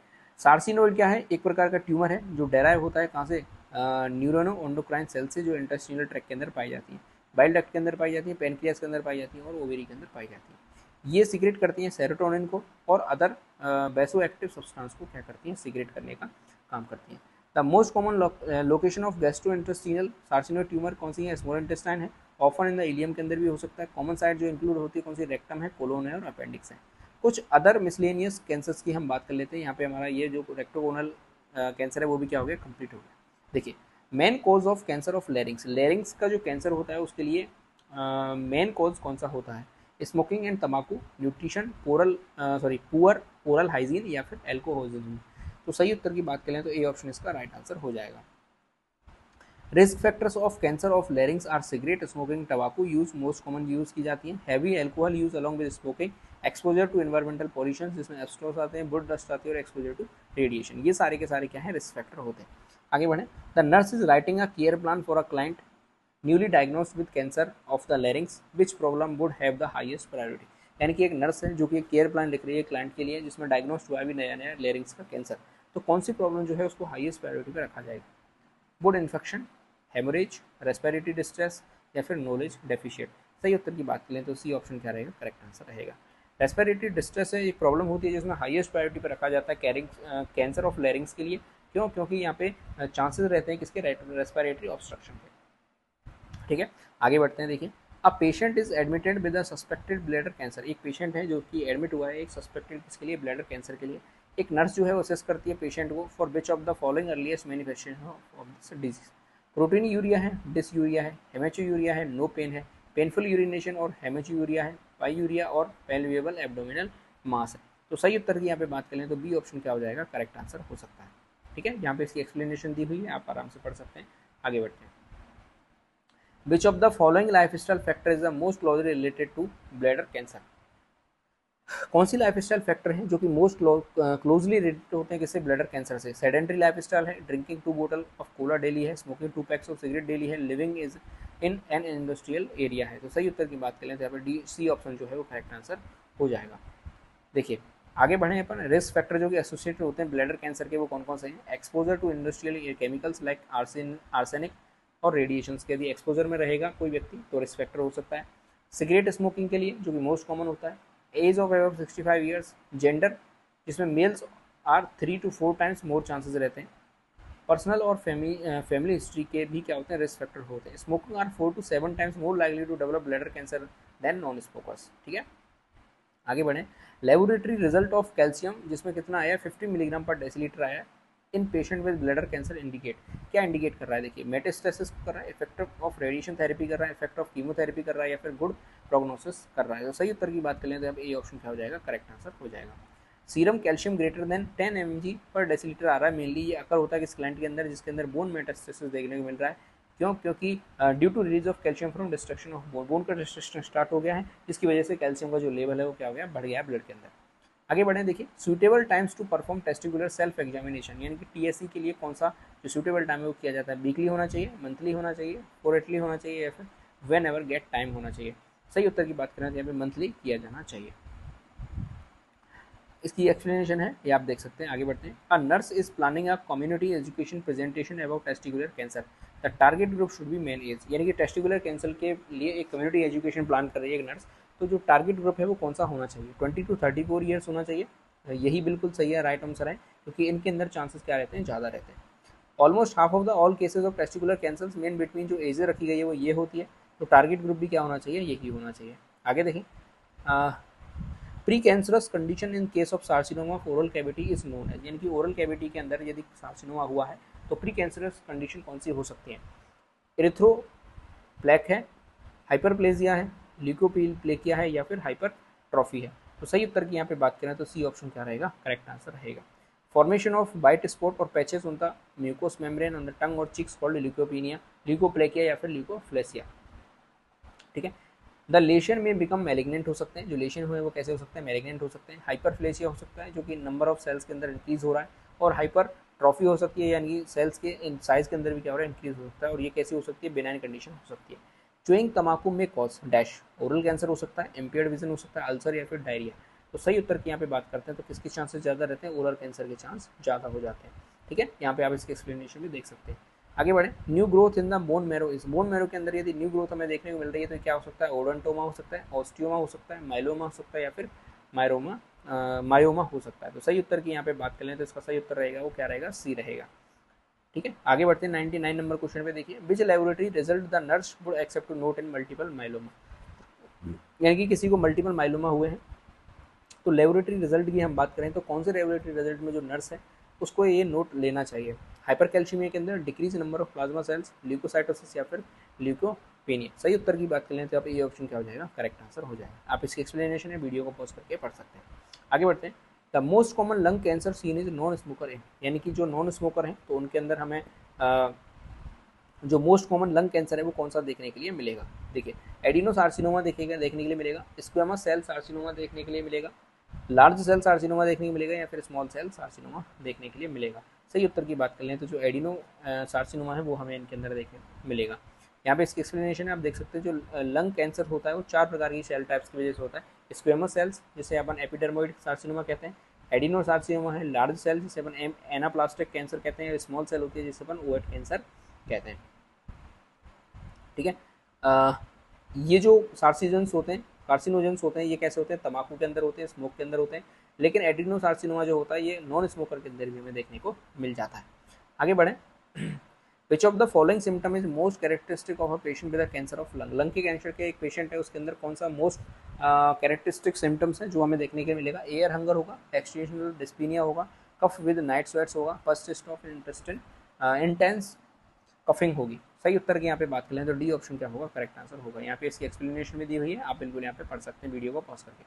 सार्सिनोइड क्या है, एक प्रकार का ट्यूमर है जो डेराइव होता है कहाँ से, न्यूरोनो एंडोक्राइन सेल से, जो इंटेस्टिनल ट्रैक्ट के अंदर पाई जाती है, बाइल डक्ट के अंदर पाई जाती है, पेनक्रियास के अंदर पाई जाती है, और ओवेरी के अंदर पाई जाती है। ये सीक्रेट करती हैं सेरोटोनिन को और अदर वैसो एक्टिव सब्सटेंस को क्या करती हैं, सीक्रेट करने का काम करती हैं। The most common location of gastrointestinal carcinoid tumour कौन सी है, स्मॉल इंटेस्टाइन है, ऑफन इन द इलियम के अंदर भी हो सकता है। कॉमन साइट जो इंक्लूड होती है कौन सी, रेक्टम है, कोलोन है, और अपेंडिक्स है। कुछ अदर मिसलेनियस कैंसर्स की हम बात कर लेते हैं। यहाँ पे हमारा ये जो रेक्टोगोनल कैंसर है वो भी क्या हो गया, कंप्लीट हो गया। देखिए main cause of cancer of larynx, larynx का जो कैंसर होता है उसके लिए मेन कॉज कौन सा होता है, स्मोकिंग एंड तम्बाकू, न्यूट्रिशन, पुअर ओरल हाइजीन, या फिर एल्कोहोलिज्म। तो सही उत्तर की बात करें तो ए ऑप्शन इसका राइट आंसर हो जाएगा। Risk factors of cancer of larynx are cigarette smoking, tobacco use most common use की जाती है, heavy alcohol use along with smoking, exposure to environmental pollution जिसमें एब्सट्रॉस आते हैं, बुड डस्ट आती है, और एक्सपोजर टू रेडिएशन। ये सारे के सारे क्या है, रिस्क फैक्टर होते हैं। आगे बढ़े, the nurse is writing a care plan for a client newly diagnosed with cancer of the larynx, which problem would have the highest priority. यानी कि एक नर्स है जो कि एक केयर प्लान लिख रही है क्लाइंट के लिए जिसमें डायग्नोस्ड हुआ है भी नया नया लेरिंग्स का कैंसर, तो कौन सी प्रॉब्लम जो है उसको हाईएस्ट प्रायोरिटी पर रखा जाएगा, would infection, haemorrhage, respiratory distress, या फिर नॉलेज डेफिशिएंट। सही उत्तर की बात करें तो सी ऑप्शन क्या रहेगा, करेक्ट आंसर रहेगा। रेस्पिरेटरी डिस्ट्रेस है, एक प्रॉब्लम होती है जिसमें हाईएस्ट प्रायोरिटी पर रखा जाता है कैंसर ऑफ लेरिंग्स के लिए। क्यों, क्योंकि यहाँ पे चांसेस रहते हैं किसके, रेस्पिरेटरी ऑब्स्ट्रक्शन के। ठीक है, आगे बढ़ते हैं। देखिए a patient is admitted with a suspected bladder cancer, एक पेशेंट है जो कि एडमिट हुआ है एक सस्पेक्टेड किसके लिए, ब्लैडर कैंसर के लिए। एक नर्स जो है वो असेस करती है पेशेंट को for which of the following earliest manifestation of this disease, protein urea है, डिसयूरिया है, हेमेचूरिया है, नो पेन है, पेनफुल यूरिनेशन और हेमेचूरिया है, पाईयूरिया और पैल्पेबल एब्डोमिनल मास है। तो सही उत्तर की यहाँ पे बात करें तो बी ऑप्शन क्या हो जाएगा, करेक्ट आंसर हो सकता है। ठीक है, यहाँ पे इसकी एक्सप्लेनेशन दी हुई है, आप आराम से पढ़ सकते हैं। आगे बढ़ते हैं, which of the following life style factor is the most closely related to bladder cancer. कौन सी लाइफ स्टाइल फैक्टर हैं जो कि मोस्ट क्लोजली रिलेटेड होते हैं किससे, ब्लैडर कैंसर से? सेडेंट्री लाइफ स्टाइल है, ड्रिंकिंग 2 बोतल ऑफ कोला डेली है, smoking 2 packs of cigarette daily है, living is in an industrial area है। तो सही उत्तर की बात करें तो यहाँ पर डी सी ऑप्शन जो है वो करेक्ट आंसर हो जाएगा। देखिए आगे बढ़े अपन, रिस्क फैक्टर जो कि एसोसिएटेड होते हैं ब्लैडर कैंसर के वो कौन कौन से हैं? Exposure to industrial chemicals like arsenic और रेडिएशन के यदि एक्सपोजर में रहेगा कोई व्यक्ति तो रिस्क फैक्टर हो सकता है। सिगरेट स्मोकिंग के लिए जो कि मोस्ट कॉमन होता है, age of about 65 years, gender जिसमें males are 3 to 4 times more chances रहते हैं, पर्सनल और फैमिली हिस्ट्री के भी क्या होते हैं, रिस्क फैक्टर होते हैं। Smoking are 4 to 7 times more likely to develop bladder cancer than non smokers. ठीक है, आगे बढ़ें। लेबोरेटरी रिजल्ट ऑफ कैल्शियम जिसमें कितना आया, 50 मिलीग्राम पर डेसीलीटर आया in patient with bladder cancer indicate, क्या इंडिकेट कर रहा है? देखिए मेटास्टेसिस कर रहा है, इफेक्ट ऑफ रेडिएशन थेरेपी कर रहा है, इफेक्ट ऑफ कीमोथेरेपी कर रहा है, या फिर गुड प्रोग्नोसिस कर रहा है। तो सही उत्तर की बात कर लें तो अब ए ऑप्शन क्या हो जाएगा, करेक्ट आंसर हो जाएगा। Serum calcium greater than 10 mg पर डेसीलीटर आ रहा है, मेनली ये अकर होता है किस क्लाइंट के अंदर जिसके अंदर बोन मेटास्टेसिस देखने को मिल रहा है। क्यों? क्योंकि due to release of calcium from destruction of bone, bone का डिस्ट्रक्शन स्टार्ट हो गया है जिसकी वजह से कैल्शियम का जो लेवल है वो क्या हो गया, बढ़ गया है ब्लड के अंदर। आगे बढ़ें, देखिए suitable times to perform testicular self examination, यानी कि टीएससी के लिए कौन सा जो सुटेबल टाइम है वो किया जाता है? वीकली होना चाहिए, मंथली होना चाहिए, फोरेटली होना चाहिए, या फिर वेन एवर गेट टाइम होना चाहिए? सही उत्तर की बात करें तो यहाँ पे मंथली किया जाना चाहिए। इसकी एक्सप्लेनेशन है ये आप देख सकते हैं। आगे बढ़ते हैं। A nurse is planning a community education presentation about testicular cancer, the target group should be male age, यानी कि टेस्टिकुलर कैंसर के लिए एक कम्युनिटी एजुकेशन प्लान कर रही है एक नर्स, तो जो टारगेट ग्रुप है वो कौन सा होना चाहिए? 20 to 34 ईयर्स होना चाहिए। यही बिल्कुल सही है, राइट आंसर है, क्योंकि इनके अंदर चांसेस क्या रहते हैं, ज़्यादा रहते हैं। Almost half of the all cases of testicular cancer main between जो एजेस रखी गई है वो ये होती है, तो टारगेट ग्रुप भी क्या होना चाहिए, यही होना चाहिए। आगे देखें, precancerous condition in case of carcinoma of oral cavity is known है, यानी कि ओरल कैविटी के अंदर यदि सार्सिनोमा हुआ है तो प्री कैंसरस कंडीशन कौन सी हो सकती है? एरिथ्रो प्लेक है, हाइपरप्लेजिया है, ल्यूकोप्लेकिया है, या फिर हाइपरट्रॉफी है? तो सही उत्तर की यहाँ पे बात करें तो सी ऑप्शन क्या रहेगा, करेक्ट आंसर रहेगा। फॉर्मेशन ऑफ वाइट स्पॉट और patches on the mucus membrane on the tongue और चिक्स कॉल्ड ल्यूकोपिनिया, ल्यूकोप्लेकिया या फिर ल्यूकोफ्लेसिया। ठीक है, द लेशन में बिकम मैलिग्नेंट हो सकते हैं, जो लेशन हुए वो कैसे हो सकते हैं, मैलिग्नेंट हो सकते हैं। हाइपरफ्लेसिया हो सकता है जो कि नंबर ऑफ सेल्स के अंदर इंक्रीज हो रहा है, और हाइपर ट्रॉफी हो सकती है यानी कि सेल्स के साइज के अंदर भी क्या हो रहा है, इंक्रीज हो सकता है, और ये कैसी हो सकती है, बेनाइन कंडीशन हो सकती है। च्यूइंग तम्बाकू में कॉज डैश, ओरल कैंसर हो सकता है, इम्पेयर्ड विजन हो सकता है, अल्सर या फिर डायरिया। तो सही उत्तर की यहाँ पे बात करते हैं तो किसके चांसेस ज़्यादा रहते हैं, ओरल कैंसर के चांस ज़्यादा हो जाते हैं। ठीक है, यहाँ पे आप इसकी एक्सप्लेनेशन भी देख सकते हैं। आगे बढ़े, new growth in the bone marrow, इस बोन मैरो के अंदर यदि न्यू ग्रोथ हमें देखने को मिल रही है तो क्या हो सकता है, ओडोंटोमा हो सकता है, ऑस्टियोमा हो सकता है, माइलोमा हो सकता है, या फिर मायोमा हो सकता है। तो सही उत्तर की यहाँ पे बात करें तो इसका सही उत्तर रहेगा वो क्या रहेगा, सी रहेगा। ठीक है, आगे बढ़ते हैं 99 नंबर क्वेश्चन पे। देखिए, which laboratory result the nurse would expect to note in multiple myeloma, यानी कि किसी को मल्टीपल माइलोमा हुए हैं तो लेबोरेटरी रिजल्ट की हम बात करें तो कौन से लेबोरेटरी रिजल्ट में जो नर्स है उसको ये नोट लेना चाहिए? हाइपरकैल्शियमिया के अंदर, decrease number of plasma cells, leukocytosis, या फिर ल्यूकोपेनिया। सही उत्तर की बात करें तो आप ये ऑप्शन क्या हो जाएगा, करेक्ट आंसर हो जाएगा। आप इसकी एक्सप्लेनेशन है वीडियो को पॉज करके पढ़ सकते हैं। आगे बढ़ते हैं। The most common lung cancer seen is non smoker है, यानी कि जो नॉन स्मोकर हैं तो उनके अंदर हमें जो मोस्ट कॉमन लंग कैंसर है वो कौन सा देखने के लिए मिलेगा? देखिए, एडिनोसार्सिनोमा देखने के लिए मिलेगा, स्क्वेमस सेल सार्सिनोमा देखने के लिए मिलेगा, लार्ज सेल सार्सिनोमा देखने को मिलेगा, या फिर स्मॉल सेल सार्सिनोमा देखने के लिए मिलेगा। सही उत्तर की बात कर लें तो जो एडिनो सार्सिनोमा है वो हमें इनके अंदर देखने को मिलेगा। यहाँ पे इसकी एक्सप्लेनेशन है, आप देख सकते हैं। जो लंग कैंसर होता है वो 4 प्रकार की सेल टाइप्स की वजह से होता है। स्क्वेमस सेल्स जिसे अपन एपिडर्मोइड सार्सिनोमा कहते हैं, एडिनो सार्सिनोमा है, लार्ज सेल जिसे अपन एनाप्लास्टिक कैंसर कहते हैं, स्मॉल सेल होती है जिसे अपन ओएट कैंसर कहते हैं। ठीक है, ये जो सार्सिजेंस होते हैं, कार्सिनोजेंस होते हैं, ये कैसे होते हैं, तंबाकू के अंदर होते हैं, स्मोक के अंदर होते हैं, लेकिन एड्रीनोसार्सिनोमा जो होता है ये नॉन स्मोकर के अंदर भी हमें देखने को मिल जाता है। आगे बढ़ें। विच of the following symptom is most characteristic of a patient with cancer of lung, lung के कैंसर के एक पेशेंट है उसके अंदर कौन सा मोस्ट कैरेक्टरिस्टिक सिम्टम्स है जो हमें देखने को मिलेगा? एयर हंगर होगा, एक्सटेंशनल डिस्पीनिया होगा, कफ विद नाइट स्वेट्स होगा, persist of intestine intense coughing होगी। सही उत्तर की यहाँ पे बात करें तो डी ऑप्शन क्या होगा, करेक्ट आंसर होगा। यहाँ पे इसकी एक्सप्लेनेशन भी दी हुई है, आप बिल्कुल यहाँ पे पढ़ सकते हैं वीडियो को पॉज करके।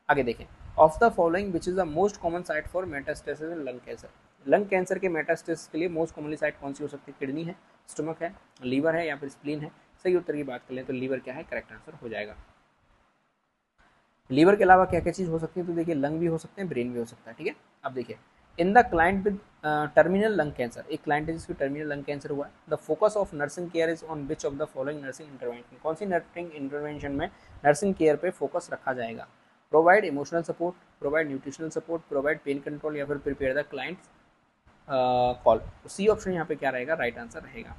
आगे देखें, of the following which is the most common site for metastasis in lung cancer, lung cancer के मेटास्टेसिस के लिए मोस्ट कॉमनली साइट कौन सी हो सकती है? किडनी है, स्टमक है, लीवर है, या फिर स्प्लीन है? सही उत्तर की बात करें तो लीवर क्या है, करेक्ट आंसर हो जाएगा। लीवर के अलावा क्या क्या चीज़ हो सकती है, तो देखिए लंग भी हो सकते हैं, ब्रेन भी हो सकता है, ठीक है। अब देखिए in the client with terminal lung cancer, एक क्लाइंट है जिसको टर्मिनल लंग कैंसर हुआ है, the focus of nursing care is on which of the following nursing intervention, कौन सी नर्सिंग इंटरवेंशन में नर्सिंग केयर पे फोकस रखा जाएगा, provide emotional support, provide nutritional support, provide pain control या फिर prepare the client call. तो C option यहाँ पे क्या रहेगा, राइट आंसर रहेगा,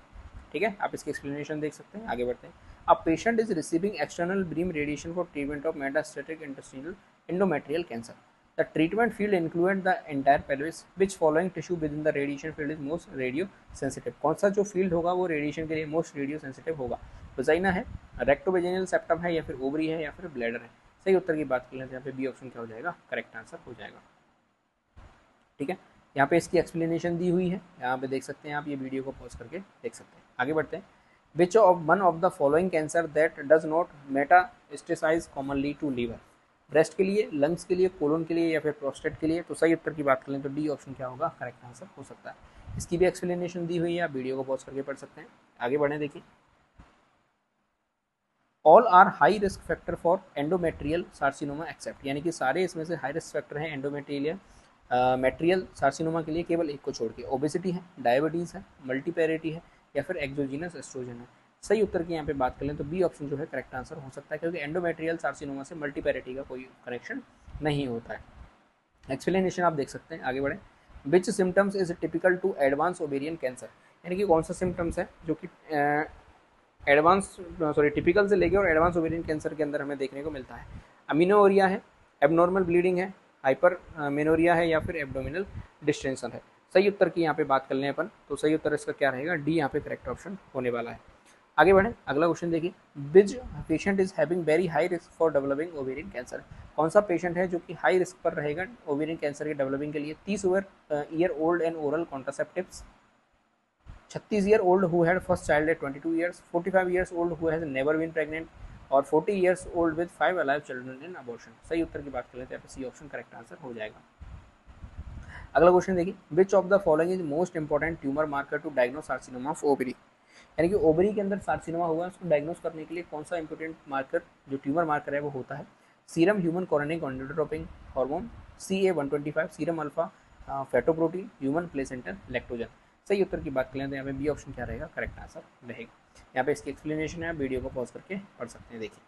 ठीक है। आप इसकी एक्सप्लेनेशन देख सकते हैं, आगे बढ़ते हैं। A patient is receiving external beam radiation for treatment of metastatic intestinal endometrial cancer. The treatment field include the entire pelvis. Which following tissue within the radiation field is most radio sensitive? कौन सा जो field होगा वो radiation के लिए most radio sensitive होगा, vagina है, रेक्टोवेजिनल septum है या फिर ओवरी है या फिर ब्लैडर है। सही उत्तर की बात कर लेते हैं, यहाँ पे बी ऑप्शन क्या हो जाएगा, करेक्ट आंसर हो जाएगा, ठीक है। यहाँ पे इसकी एक्सप्लेनेशन दी हुई है, यहाँ पे देख सकते हैं आप, ये वीडियो को पॉज करके देख सकते हैं। आगे बढ़ते हैं। Which of one of the following cancer that does not metastasize commonly to liver, breast के लिए, लंग्स के लिए, कोलन के लिए या फिर प्रोस्टेट के लिए। तो सही उत्तर की बात करें तो डी ऑप्शन क्या होगा, करेक्ट आंसर हो सकता है। इसकी भी एक्सप्लेनेशन दी हुई है, आप वीडियो को पॉज करके पढ़ सकते हैं। आगे बढ़े, देखिए all are high risk factor for endometrial carcinoma except, यानी कि सारे इसमें से हाई रिस्क फैक्टर हैं एंडोमेट्रियल मेट्रियल सार्सिनोमा के लिए, केवल एक को छोड़ के। ओबेसिटी है, डायबिटीज़ है, मल्टीपैरिटी है या फिर एक्सोजीनस एस्ट्रोजन है। सही उत्तर की यहाँ पे बात कर लें तो बी ऑप्शन जो है करेक्ट आंसर हो सकता है, क्योंकि एंडोमेट्रियल सार्सिनोमा से मल्टीपैरिटी का कोई कनेक्शन नहीं होता है। एक्सप्लेनेशन आप देख सकते हैं, आगे बढ़े। Which symptoms is typical to advance ovarian cancer, यानी कि कौन सा सिम्टम्स है जो कि टिपिकल से लेके और एडवांस ओवेरियन कैंसर के अंदर हमें देखने को मिलता है। अमीनोरिया है, एबनॉर्मल ब्लीडिंग है, हाइपर मेनोरिया है या फिर एब्डोमिनल डिस्टेंशन है। सही उत्तर की यहाँ पे बात कर लें अपन तो सही उत्तर इसका क्या रहेगा, डी यहाँ पे करेक्ट ऑप्शन होने वाला है। आगे बढ़े, अगला क्वेश्चन देखिए। Which patient is having very high risk for developing ovarian cancer, कौन सा पेशेंट है जो कि हाई रिस्क पर रहेगा ओवेरियन कैंसर के डेवलपिंग के लिए। 30 year old and oral contraceptives, 36 year old who had first child at 22 years, 45 years old who has never been pregnant और 40 years old with 5 alive children in abortion. सही उत्तर की बात कर लेते हैं, सी ऑप्शन करेक्ट आंसर हो जाएगा। अगला क्वेश्चन देखिए। Which of the following is most important tumour marker to diagnose carcinoma of ovary, यानी कि ओवरी के अंदर सार्सिनोमा हुआ है उसको डायग्नोस करने के लिए कौन सा इंपॉर्टेंट मार्कर जो ट्यूमर मार्कर है वो होता है। Serum human chorionic gonadotropin hormone, CA-125, serum alpha fetoprotein, human placenta lactogen. सही उत्तर की बात करें तो यहाँ पे बी ऑप्शन क्या रहेगा, करेक्ट आंसर रहेगा। यहाँ पे इसकी एक्सप्लेनेशन है, वीडियो को पॉज करके पढ़ सकते हैं, देखिए,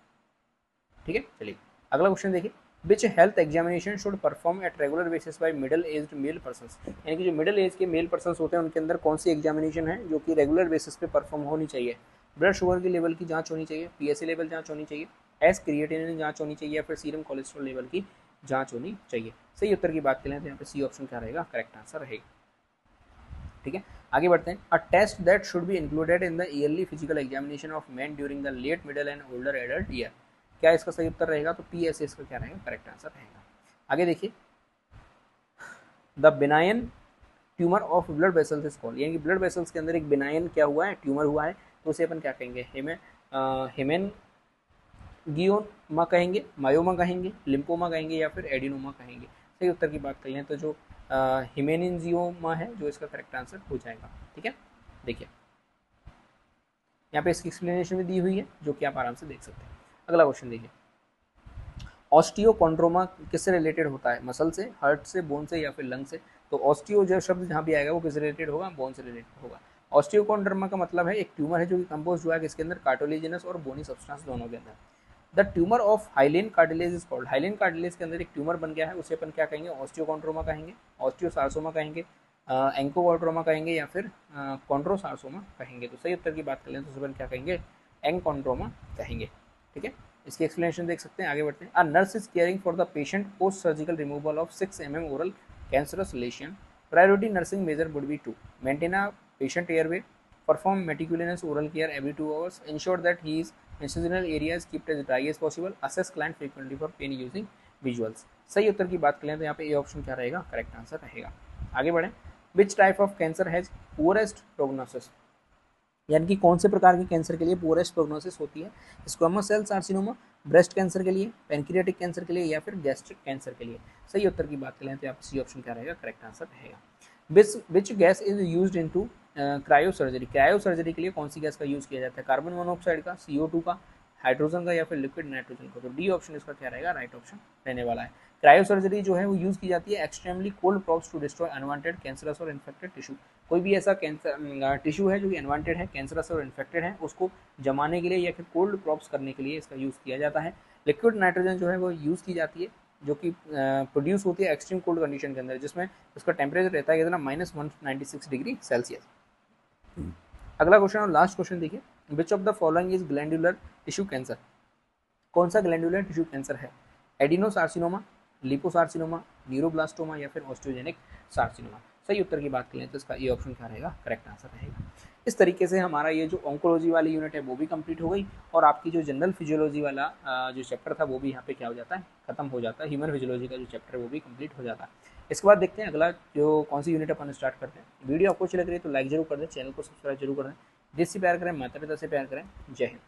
ठीक है। चलिए अगला क्वेश्चन देखिए। Which health examination should perform at regular basis by middle aged male persons, यानी कि जो मिडिल एज के मेल पर्सन्स होते हैं उनके अंदर कौन सी एग्जामिनेशन है जो कि रेगुलर बेसिस पे परफॉर्म होनी चाहिए। ब्लड शुगर के लेवल की जांच होनी चाहिए, PSA लेवल जांच होनी चाहिए, एस क्रिएटिनिन जांच होनी चाहिए या फिर सीरम कोलेस्ट्रॉल लेवल की जांच होनी चाहिए। सही उत्तर की बात करें तो यहाँ पे सी ऑप्शन क्या रहेगा, करेक्ट आंसर रहेगा, ठीक है। आगे बढ़ते हैं। A test that should be included in the yearly physical examination of man during the late middle and older adult year, क्या इसका सही उत्तर रहेगा, तो PSA इसका क्या रहेगा, करेक्ट आंसर रहेगा। आगे देखिए। The benign tumour of blood vessels is called, यानी कि ब्लड वेसल्स के अंदर एक बिनायन क्या हुआ है, ट्यूमर हुआ है, तो उसे अपन क्या कहेंगे, हेमेनगियोमा कहेंगे, मायोमा कहेंगे, लिम्फोमा कहेंगे या फिर एडिनोमा कहेंगे। सही उत्तर की बात करें तो जो हिमेनिंजियोमा है जो इसका करेक्ट आंसर हो जाएगा, ठीक है। देखिए यहाँ पे इसकी एक्सप्लेनेशन भी दी हुई है जो कि आप आराम से देख सकते हैं। अगला क्वेश्चन देखिए। ऑस्टियोकॉन्ड्रोमा किससे रिलेटेड होता है, मसल से, हार्ट से, बोन से या फिर लंग से। तो ऑस्टियो जो शब्द जहाँ भी आएगा वो किससे रिलेटेड होगा, बोन से रिलेटेड होगा। ऑस्टियोकॉन्ड्रोमा का मतलब है एक ट्यूमर है जो कि कंपोज हुआ है किसके अंदर, कार्टिलेजिनस और बोनी सब्सटेंस दोनों के अंदर। The tumour of hyaline cartilage is called, hyaline cartilage के अंदर एक ट्यूमर बन गया है उसे अपन क्या कहेंगे, ऑस्टियोकॉन्ड्रोमा कहेंगे, ऑस्टियोसार्सोमा कहेंगे, एंकोकॉन्ड्रोमा कहेंगे या फिर कॉन्ड्रोसार्सोमा कहेंगे। तो सही उत्तर की बात करें तो अपन क्या कहेंगे, एंकॉन्ड्रोमा कहेंगे, ठीक है। इसकी एक्सप्लेनेशन देख सकते हैं, आगे बढ़ते हैं। A nurse is caring for the patient post surgical removal of 6 mm oral cancerous lesion, priority nursing measure would be to maintain a patient airway, perform meticulous oral care every 2 hours, ensure that his incisional area is kept as dry as possible, assess client frequently for pain using visuals। सही उत्तर की बात करें तो यहाँ पे A option क्या रहेगा, करेक्ट आंसर रहेगा। आगे बढ़ें। Which type of cancer has poorest prognosis, यानी कि कौन से प्रकार के कैंसर के लिए पुअरेस्ट प्रोग्नोसिस होती है, squamous cell carcinoma, breast cancer के लिए, पैंक्रियाटिक कैंसर के लिए या फिर गैस्ट्रिक कैंसर के लिए। सही उत्तर की बात करें तो यहाँ पे सी ऑप्शन क्या रहेगा, करेक्ट आंसर रहेगा। Which gas is used into cryo surgery, cryo surgery के लिए कौन सी गैस का यूज़ किया जाता है, कार्बन मोनोऑक्साइड का, CO2 का, हाइड्रोजन का या फिर लिक्विड नाइट्रोजन का? तो डी ऑप्शन इसका क्या रहेगा, राइट ऑप्शन रहने वाला है। क्रायोसर्जरी जो है वो यूज़ की जाती है extremely cold props to destroy unwanted cancerous और इन्फेक्टेड टिश्यू। कोई भी ऐसा कैंसर टिश्यू है जो कि अनवांटेड है, कैंसरस और इन्फेक्टेड है, उसको जमाने के लिए या फिर कोल्ड प्रॉप्स करने के लिए इसका यूज़ किया जाता है। लिक्विड नाइट्रोजन जो है वो यूज़ की जाती है जो कि प्रोड्यूस होती है एक्सट्रीम कोल्ड कंडीशन के अंदर, जिसमें उसका टेम्परेचर रहता है कितना, -196 डिग्री सेल्सियस। अगला क्वेश्चन और लास्ट क्वेश्चन देखिए, which of the following is glandular tissue cancer? कौन सा ग्लैंडुलर टिश्यू कैंसर है? एडिनोसार्सिनोमा, लिपोसार्सिनोमा, न्यूरोब्लास्टोमा या फिर ऑस्टियोजेनिक सार्सिनोमा? सही उत्तर की बात करें तो इसका ए ऑप्शन क्या रहेगा, करेक्ट आंसर रहेगा। इस तरीके से हमारा ये जो ऑन्कोलॉजी वाली यूनिट है वो भी कंप्लीट हो गई और आपकी जो जनरल फिजियोलॉजी वाला जो चैप्टर था वो भी यहाँ पे क्या हो जाता है, खत्म हो जाता है। ह्यूमन फिजियोलॉजी का जो चैप्टर है वो भी कंप्लीट हो जाता है। इसके बाद देखते हैं अगला जो कौन सी यूनिट अपन स्टार्ट करते हैं। वीडियो आपको अच्छी लग रही है तो लाइक जरूर कर दें, चैनल को सब्सक्राइब जरूर कर दें। देश से प्यार करें, माता पिता से प्यार करें। जय हिंद।